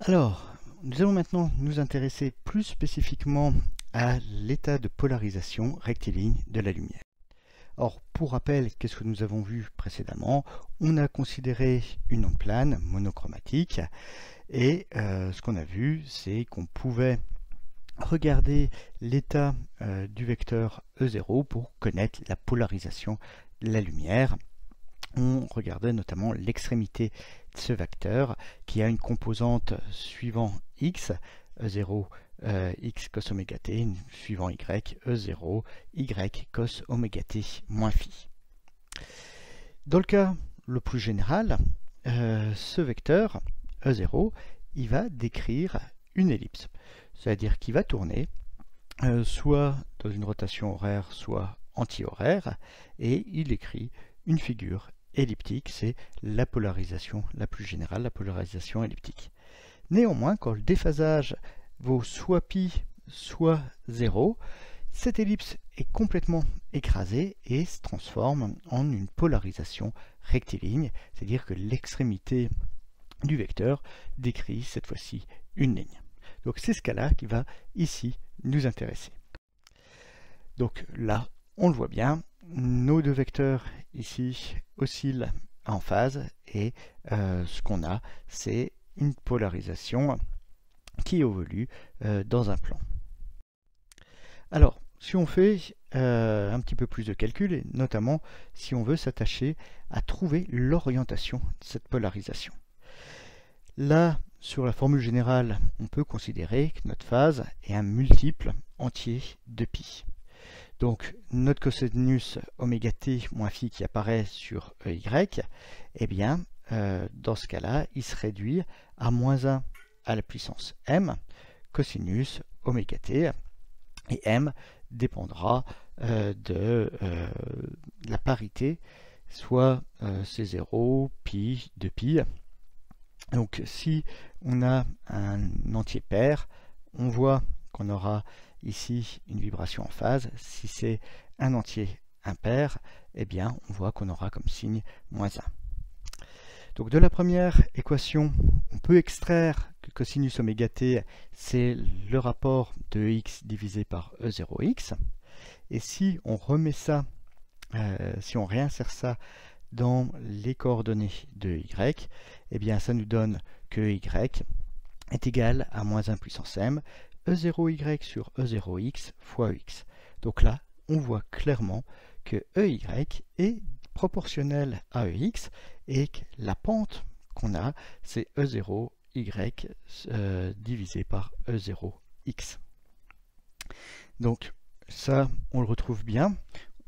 Alors, nous allons maintenant nous intéresser plus spécifiquement à l'état de polarisation rectiligne de la lumière. Or, pour rappel, qu'est-ce que nous avons vu précédemment? On a considéré une onde plane monochromatique et ce qu'on a vu, c'est qu'on pouvait regarder l'état du vecteur E0 pour connaître la polarisation de la lumière. On regardait notamment l'extrémité de ce vecteur qui a une composante suivant x, E0 x cos oméga t, suivant y, E0 y cos oméga t moins phi. Dans le cas le plus général, ce vecteur E0, il va décrire une ellipse, c'est-à-dire qu'il va tourner soit dans une rotation horaire, soit anti-horaire, et il écrit une figure elliptique, c'est la polarisation la plus générale, la polarisation elliptique. Néanmoins, quand le déphasage vaut soit pi, soit 0, cette ellipse est complètement écrasée et se transforme en une polarisation rectiligne, c'est-à-dire que l'extrémité du vecteur décrit cette fois-ci une ligne. Donc c'est ce cas-là qui va ici nous intéresser. Donc là, on le voit bien, nos deux vecteurs ici oscillent en phase et ce qu'on a, c'est une polarisation qui évolue dans un plan. Alors, si on fait un petit peu plus de calcul, et notamment si on veut s'attacher à trouver l'orientation de cette polarisation. Là, sur la formule générale, on peut considérer que notre phase est un multiple entier de pi. Donc notre cosinus oméga t moins phi qui apparaît sur EY, eh bien, dans ce cas-là, il se réduit à moins 1 à la puissance m, cosinus oméga t, et m dépendra de la parité, soit C0, pi, 2pi. Donc si on a un entier pair, on voit qu'on aura ici une vibration en phase. Si c'est un entier impair, eh bien on voit qu'on aura comme signe moins 1. Donc de la première équation, on peut extraire que cosinus oméga t, c'est le rapport de x divisé par E0x. Et si on remet ça, si on réinsère ça dans les coordonnées de y, eh bien ça nous donne que y est égal à moins 1 puissance m, E0y sur E0x fois x. Donc là, on voit clairement que EY est proportionnel à EX et que la pente qu'on a, c'est E0y divisé par E0x. Donc ça, on le retrouve bien.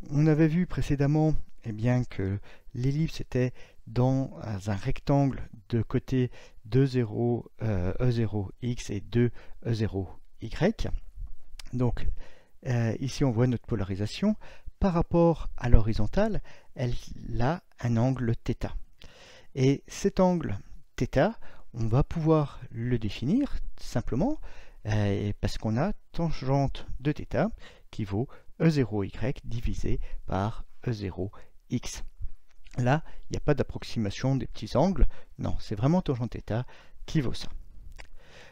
On avait vu précédemment bien, que l'ellipse était dans un rectangle de côté de 0, E0x et de E0y. Donc ici on voit notre polarisation. Par rapport à l'horizontale, elle a un angle θ. Et cet angle θ, on va pouvoir le définir simplement parce qu'on a tangente de θ qui vaut E0y divisé par E0x. Là, il n'y a pas d'approximation des petits angles, non, c'est vraiment tangente θ qui vaut ça.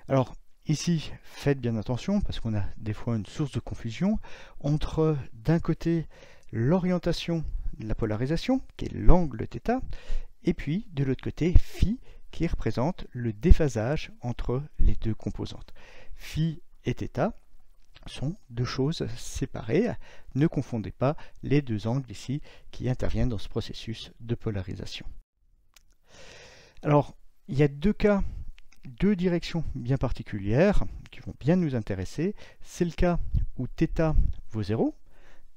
Alors, ici, faites bien attention, parce qu'on a des fois une source de confusion entre, d'un côté, l'orientation de la polarisation, qui est l'angle θ, et puis, de l'autre côté, phi, qui représente le déphasage entre les deux composantes. Phi et θ sont deux choses séparées. Ne confondez pas les deux angles ici qui interviennent dans ce processus de polarisation. Alors, il y a deux cas, deux directions bien particulières qui vont bien nous intéresser. C'est le cas où θ vaut 0.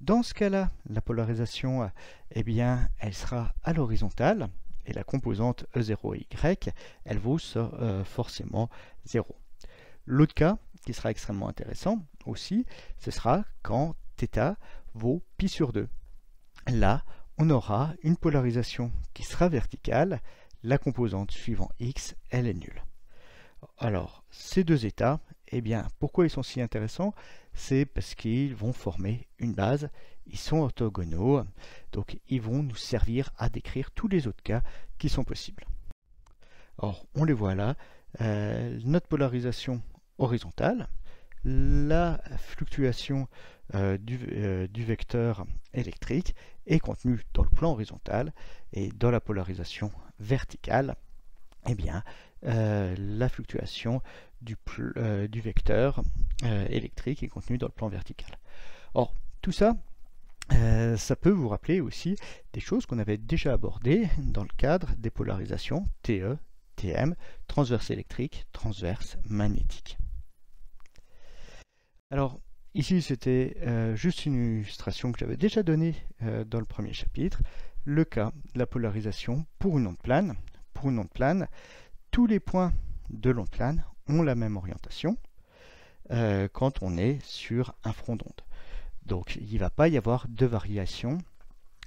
Dans ce cas-là, la polarisation, eh bien, elle sera à l'horizontale et la composante E0y, elle vaut forcément 0. L'autre cas, qui sera extrêmement intéressant aussi, ce sera quand θ vaut pi sur 2. Là, on aura une polarisation qui sera verticale, la composante suivant x, elle est nulle. Alors, ces deux états, eh bien, pourquoi ils sont si intéressants? C'est parce qu'ils vont former une base, ils sont orthogonaux, donc ils vont nous servir à décrire tous les autres cas qui sont possibles. Or, on les voit là, notre polarisation horizontale, la fluctuation du vecteur électrique est contenue dans le plan horizontal, et dans la polarisation verticale, eh bien, la fluctuation du vecteur électrique est contenue dans le plan vertical. Or, tout ça, ça peut vous rappeler aussi des choses qu'on avait déjà abordées dans le cadre des polarisations TE, TM, transverse électrique, transverse magnétique. Alors, ici, c'était juste une illustration que j'avais déjà donnée dans le premier chapitre, le cas de la polarisation pour une onde plane. Pour une onde plane, tous les points de l'onde plane ont la même orientation quand on est sur un front d'onde. Donc, il ne va pas y avoir de variation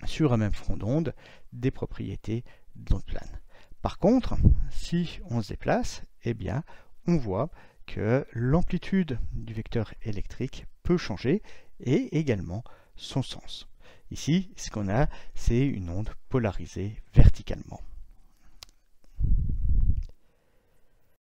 sur un même front d'onde des propriétés de l'onde plane. Par contre, si on se déplace, eh bien, on voit que l'amplitude du vecteur électrique peut changer et également son sens. Ici, ce qu'on a, c'est une onde polarisée verticalement.